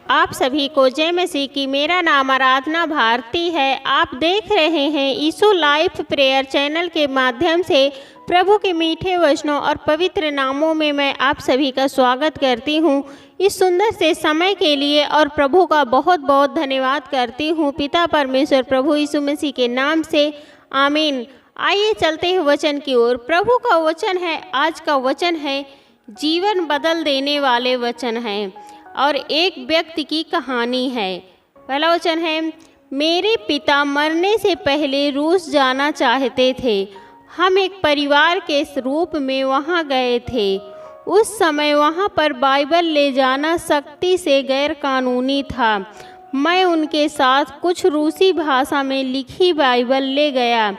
आप सभी को जय मसीह की। मेरा नाम आराधना भारती है। आप देख रहे हैं यीशु लाइफ प्रेयर चैनल के माध्यम से प्रभु के मीठे वचनों और पवित्र नामों में मैं आप सभी का स्वागत करती हूँ। इस सुंदर से समय के लिए और प्रभु का बहुत बहुत धन्यवाद करती हूँ। पिता परमेश्वर प्रभु यीशु मसीह के नाम से आमीन। आइए चलते हैं वचन की ओर। प्रभु का वचन है, आज का वचन है जीवन बदल देने वाले वचन हैं और एक व्यक्ति की कहानी है। पहला वचन है, मेरे पिता मरने से पहले रूस जाना चाहते थे। हम एक परिवार के रूप में वहाँ गए थे। उस समय वहाँ पर बाइबल ले जाना सख्ती से गैर कानूनी था। मैं उनके साथ कुछ रूसी भाषा में लिखी बाइबल ले गया।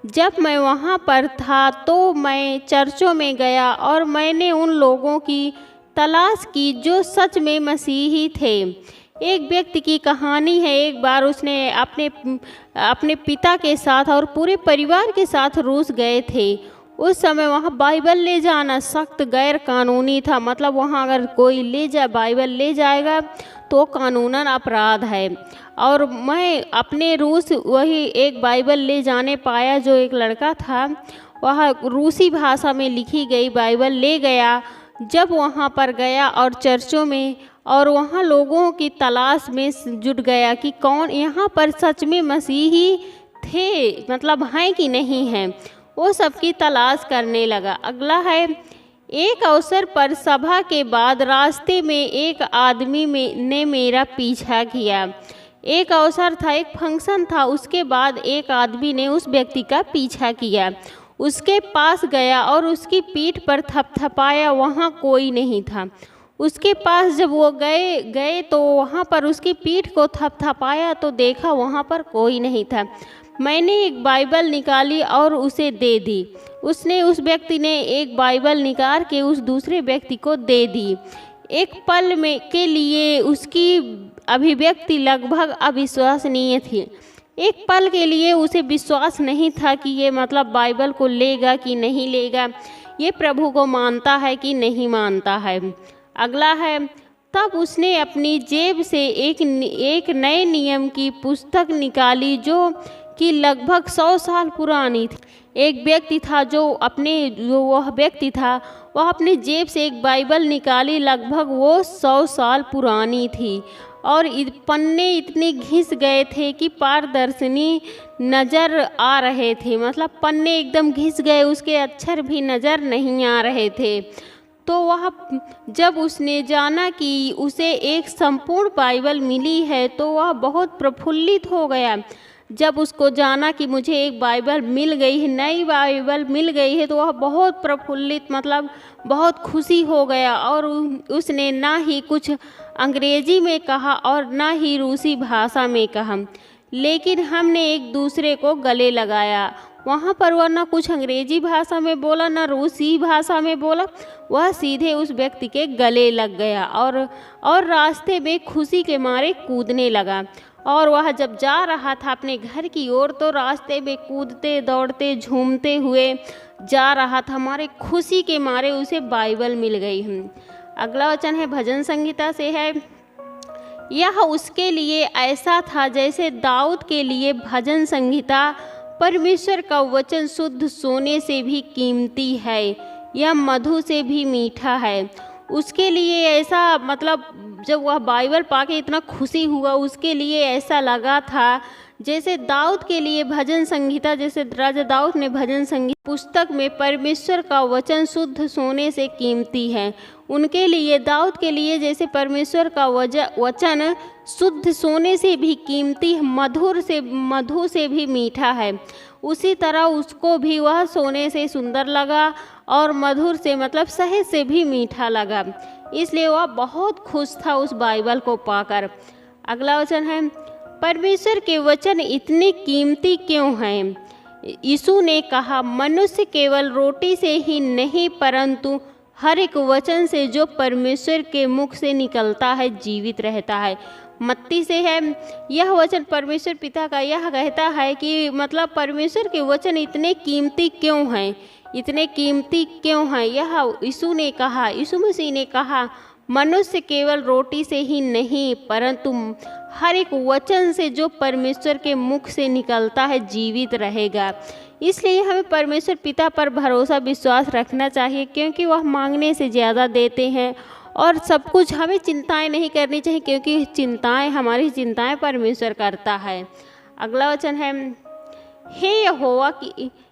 जब मैं वहाँ पर था तो मैं चर्चों में गया और मैंने उन लोगों की तलाश की जो सच में मसीही थे। एक व्यक्ति की कहानी है। एक बार उसने अपने पिता के साथ और पूरे परिवार के साथ रूस गए थे। उस समय वहाँ बाइबल ले जाना सख्त गैर कानूनी था। मतलब वहाँ अगर कोई बाइबल ले जाएगा तो कानूनन अपराध है। और मैं अपने रूस वही एक बाइबल ले जाने पाया। जो एक लड़का था वह रूसी भाषा में लिखी गई बाइबल ले गया। जब वहाँ पर गया और चर्चों में और वहाँ लोगों की तलाश में जुट गया कि कौन यहाँ पर सच में मसीही थे, मतलब हैं कि नहीं हैं, वो सबकी तलाश करने लगा। अगला है, एक अवसर पर सभा के बाद रास्ते में एक आदमी ने मेरा पीछा किया। एक अवसर था, एक फंक्शन था, उसके बाद एक आदमी ने उस व्यक्ति का पीछा किया। उसके पास गया और उसकी पीठ पर थपथपाया। वहाँ कोई नहीं था। उसके पास जब वो गए तो वहाँ पर उसकी पीठ को थपथपाया तो देखा वहाँ पर कोई नहीं था। मैंने एक बाइबल निकाली और उसे दे दी। उस व्यक्ति ने एक बाइबल निकाल के उस दूसरे व्यक्ति को दे दी। एक पल में के लिए उसकी अभिव्यक्ति लगभग अविश्वसनीय थी। एक पल के लिए उसे विश्वास नहीं था कि ये मतलब बाइबल को लेगा कि नहीं लेगा, ये प्रभु को मानता है कि नहीं मानता है। अगला है, तब उसने अपनी जेब से एक नए नियम की पुस्तक निकाली जो कि लगभग 100 साल पुरानी थी। एक व्यक्ति था वह व्यक्ति था वह अपनी जेब से एक बाइबल निकाली। लगभग वो 100 साल पुरानी थी और पन्ने इतने घिस गए थे कि पारदर्शनी नज़र आ रहे थे। मतलब पन्ने एकदम घिस गए, उसके अक्षर भी नज़र नहीं आ रहे थे। तो वह जब उसने जाना कि उसे एक संपूर्ण बाइबल मिली है तो वह बहुत प्रफुल्लित हो गया। जब उसको जाना कि मुझे एक बाइबल मिल गई है, नई बाइबल मिल गई है, तो वह बहुत प्रफुल्लित, मतलब बहुत खुशी हो गया। और उसने ना ही कुछ अंग्रेजी में कहा और ना ही रूसी भाषा में कहा, लेकिन हमने एक दूसरे को गले लगाया। वहाँ पर वह ना कुछ अंग्रेजी भाषा में बोला ना रूसी भाषा में बोला, वह सीधे उस व्यक्ति के गले लग गया और रास्ते में खुशी के मारे कूदने लगा। और वह जब जा रहा था अपने घर की ओर तो रास्ते में कूदते दौड़ते झूमते हुए जा रहा था। हमारे खुशी के मारे उसे बाइबल मिल गई। अगला वचन है, भजन संहिता से है, यह उसके लिए ऐसा था जैसे दाऊद के लिए भजन संहिता। परमेश्वर का वचन शुद्ध सोने से भी कीमती है, यह मधु से भी मीठा है। उसके लिए ऐसा, मतलब जब वह बाइबल पाके इतना खुशी हुआ, उसके लिए ऐसा लगा था जैसे दाऊद के लिए भजन संहिता, जैसे राजा दाऊद ने भजन संहिता पुस्तक में परमेश्वर का वचन शुद्ध सोने से कीमती है। उनके लिए, दाऊद के लिए जैसे परमेश्वर का वचन शुद्ध सोने से भी कीमती, मधु से भी मीठा है, उसी तरह उसको भी वह सोने से सुंदर लगा और मधुर से, मतलब शहद से भी मीठा लगा। इसलिए वह बहुत खुश था उस बाइबल को पाकर। अगला वचन है, परमेश्वर के वचन इतने कीमती क्यों हैं? यीशु ने कहा, मनुष्य केवल रोटी से ही नहीं परंतु हर एक वचन से जो परमेश्वर के मुख से निकलता है जीवित रहता है। मत्ती से है, यह वचन परमेश्वर पिता का यह कहता है कि मतलब परमेश्वर के वचन इतने कीमती क्यों हैं, इतने कीमती क्यों हैं। यह यीशु मसीह ने कहा, मनुष्य केवल रोटी से ही नहीं परंतु हर एक वचन से जो परमेश्वर के मुख से निकलता है जीवित रहेगा। इसलिए हमें परमेश्वर पिता पर भरोसा विश्वास रखना चाहिए, क्योंकि वह मांगने से ज़्यादा देते हैं। और सब कुछ हमें चिंताएं नहीं करनी चाहिए, क्योंकि हमारी चिंताएं परमेश्वर करता है। अगला वचन है, हे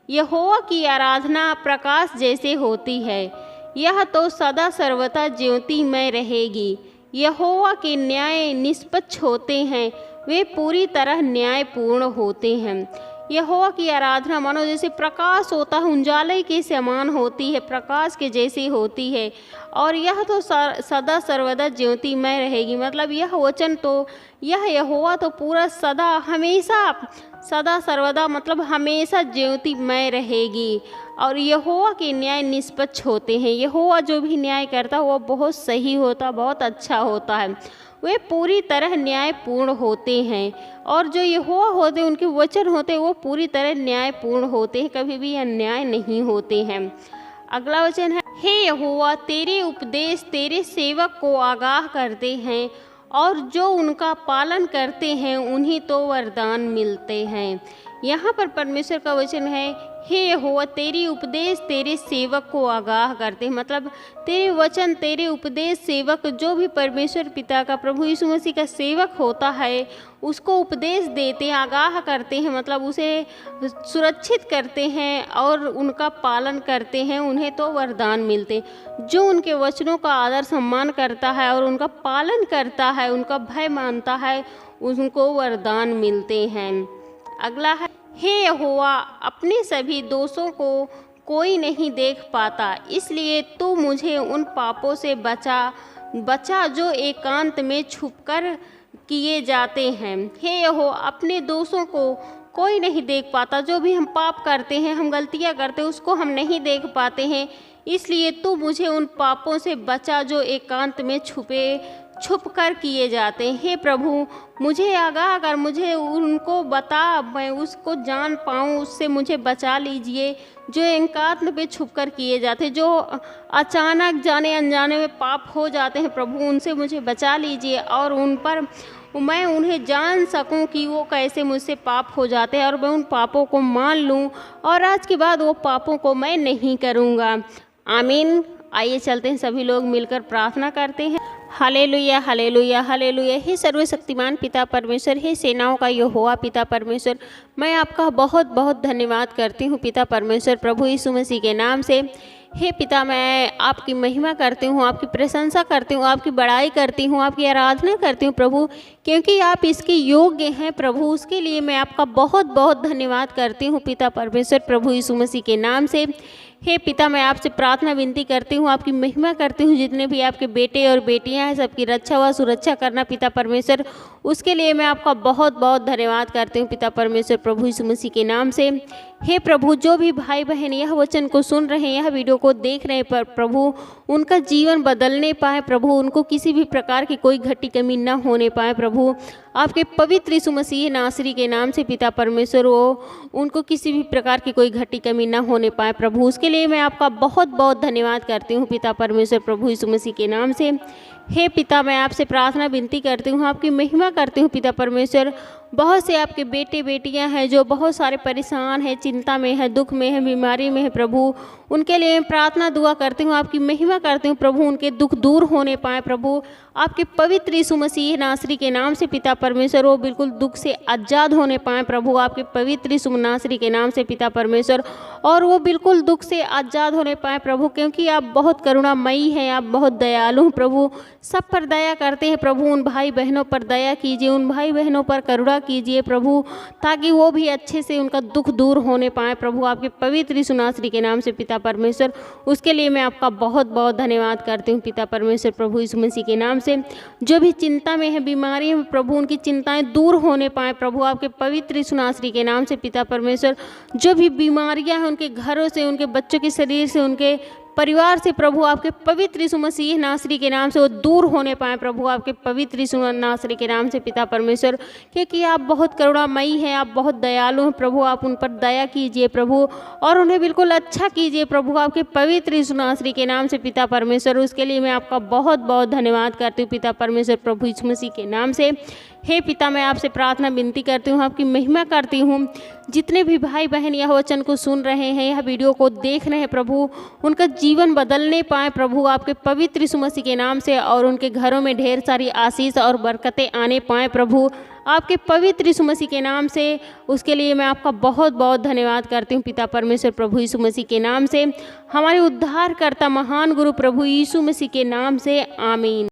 यहोवा की आराधना प्रकाश जैसे होती है, यह तो सदा सर्वदा ज्योतिमय रहेगी। यहोवा के न्याय निष्पक्ष होते हैं, वे पूरी तरह न्यायपूर्ण होते हैं। यहोवा की आराधना मानो जैसे प्रकाश होता है, उजाले के समान होती है, प्रकाश के जैसी होती है। और यह तो सदा सर्वदा ज्योतिमय रहेगी, मतलब यह वचन तो यह यहोवा तो पूरा सदा सर्वदा मतलब हमेशा ज्योतिमय रहेगी। और यहोवा के न्याय निष्पक्ष होते हैं। यहोवा जो भी न्याय करता है वह बहुत सही होता, बहुत अच्छा होता है। वे पूरी तरह न्यायपूर्ण होते हैं। और जो यहोवा होते हैं, उनके वचन होते हैं, वो पूरी तरह न्यायपूर्ण होते हैं, कभी भी अन्याय नहीं होते हैं। अगला वचन है, हे यहोवा तेरे उपदेश तेरे सेवक को आगाह करते हैं, और जो उनका पालन करते हैं उन्हीं तो वरदान मिलते हैं। यहाँ पर परमेश्वर का वचन है, हे यहोवा तेरी उपदेश तेरे सेवक को आगाह करते हैं, मतलब तेरे वचन तेरे उपदेश सेवक जो भी परमेश्वर पिता का प्रभु यीशु मसीह का सेवक होता है उसको उपदेश देते हैं, आगाह करते हैं, मतलब उसे सुरक्षित करते हैं और उनका पालन करते हैं, उन्हें तो वरदान मिलते। जो उनके वचनों का आदर सम्मान करता है और उनका पालन करता है, उनका भय मानता है, उनको वरदान मिलते हैं। अगला है, हे यहोवा अपने सभी दोषों को कोई नहीं देख पाता, इसलिए तू मुझे उन पापों से बचा जो एकांत में छुपकर किए जाते हैं। हे यहोवा अपने दोषों को कोई नहीं देख पाता, जो भी हम पाप करते हैं, हम गलतियां करते हैं, उसको हम नहीं देख पाते हैं, इसलिए तू मुझे उन पापों से बचा जो एकांत में छुप कर किए जाते हैं। हे प्रभु मुझे आगाह कर, मुझे उनको बता, मैं उसको जान पाऊँ, उससे मुझे बचा लीजिए जो एकांत में छुप कर किए जाते हैं, जो अचानक जाने अनजाने में पाप हो जाते हैं। प्रभु उनसे मुझे बचा लीजिए और उन पर मैं उन्हें जान सकूं कि वो कैसे मुझसे पाप हो जाते हैं, और मैं उन पापों को मान लूं और आज के बाद वो पापों को मैं नहीं करूंगा। आमीन। आइए चलते हैं, सभी लोग मिलकर प्रार्थना करते हैं। Hallelujah hallelujah hallelujah. हे सर्वशक्तिमान पिता परमेश्वर, हे सेनाओं का यहोवा पिता परमेश्वर, मैं आपका बहुत बहुत धन्यवाद करती हूँ पिता परमेश्वर, प्रभु यीशु मसीह के नाम से। हे पिता मैं आपकी महिमा करती हूँ, आपकी प्रशंसा करती हूँ, आपकी बड़ाई करती हूँ, आपकी आराधना करती हूँ प्रभु, क्योंकि आप इसके योग्य हैं प्रभु। उसके लिए मैं आपका बहुत बहुत धन्यवाद करती हूँ पिता परमेश्वर, प्रभु यीशु मसीह के नाम से। हे पिता मैं आपसे प्रार्थना विनती करती हूँ, आपकी महिमा करती हूँ, जितने भी आपके बेटे और बेटियाँ हैं सबकी रक्षा व सुरक्षा करना पिता परमेश्वर, उसके लिए मैं आपका बहुत बहुत धन्यवाद करती हूँ पिता परमेश्वर, प्रभु यीशु मसीह के नाम से। हे प्रभु जो भी भाई बहन यह वचन को सुन रहे हैं, यह वीडियो को देख रहे हैं, पर प्रभु उनका जीवन बदलने पाए प्रभु, उनको किसी भी प्रकार की कोई घटी कमी न होने पाए प्रभु, आपके पवित्र यीशु मसीह नासरी के नाम से पिता परमेश्वर, वो उनको किसी भी प्रकार की कोई घटी कमी न होने पाए प्रभु, उसके लिए मैं आपका बहुत बहुत धन्यवाद करती हूँ पिता परमेश्वर, प्रभु यीशु मसीह के नाम से। हे पिता मैं आपसे प्रार्थना विनती करती हूँ, आपकी महिमा करती हूँ पिता परमेश्वर। बहुत से आपके बेटे बेटियां हैं जो बहुत सारे परेशान हैं, चिंता में है, दुख में है, बीमारी में है प्रभु, उनके लिए मैं प्रार्थना दुआ करती हूँ, आपकी महिमा करती हूँ प्रभु, उनके दुख दूर होने पाए प्रभु, आपके पवित्र यीशु मसीह नासरी के नाम से पिता परमेश्वर, वो बिल्कुल दुख से आज़ाद होने पाए प्रभु, आपके पवित्र यीशु नासरी के नाम से पिता परमेश्वर, और वो बिल्कुल दुख से आज़ाद होने पाए प्रभु, क्योंकि आप बहुत करुणामयी हैं, आप बहुत दयालु हैं प्रभु, सब पर दया करते हैं प्रभु। उन भाई बहनों पर दया कीजिए, उन भाई बहनों पर करुणा कीजिए प्रभु, ताकि वो भी अच्छे से उनका दुख दूर होने पाए प्रभु, आपके पवित्र यीशु नासरी के नाम से पिता परमेश्वर। उसके लिए मैं आपका बहुत बहुत धन्यवाद करती हूँ पिता परमेश्वर, प्रभु यीशु मसीह के नाम से। जो भी चिंता में है, बीमारी में प्रभु, उनकी चिंताएं दूर होने पाए प्रभु, आपके पवित्र यीशु नासरी के नाम से पिता परमेश्वर। जो भी बीमारियां हैं उनके घरों से, उनके बच्चों के शरीर से, उनके परिवार से प्रभु आपके पवित्र यीशु मसीह नासरी के नाम से वो दूर होने पाए प्रभु आपके पवित्र यीशु नासरी के नाम से पिता परमेश्वर, क्योंकि आप बहुत करुणामयी हैं, आप बहुत दयालु हैं प्रभु। आप उन पर दया कीजिए प्रभु और उन्हें बिल्कुल अच्छा कीजिए प्रभु आपके पवित्र यीशु नासरी के नाम से पिता परमेश्वर। उसके लिए मैं आपका बहुत बहुत धन्यवाद करती हूँ पिता परमेश्वर प्रभु यीशु मसीह के नाम से। हे पिता, मैं आपसे प्रार्थना विनती करती हूँ, आपकी महिमा करती हूँ। जितने भी भाई बहन यह वचन को सुन रहे हैं, यह वीडियो को देख रहे हैं प्रभु, उनका जीवन बदलने पाए प्रभु आपके पवित्र यीशु मसीह के नाम से, और उनके घरों में ढेर सारी आशीष और बरकतें आने पाए प्रभु आपके पवित्र यीशु मसीह के नाम से। उसके लिए मैं आपका बहुत बहुत धन्यवाद करती हूँ पिता परमेश्वर प्रभु यीशु मसीह के नाम से, हमारे उद्धारकर्ता महान गुरु प्रभु यीशु मसीह के नाम से, आमीन।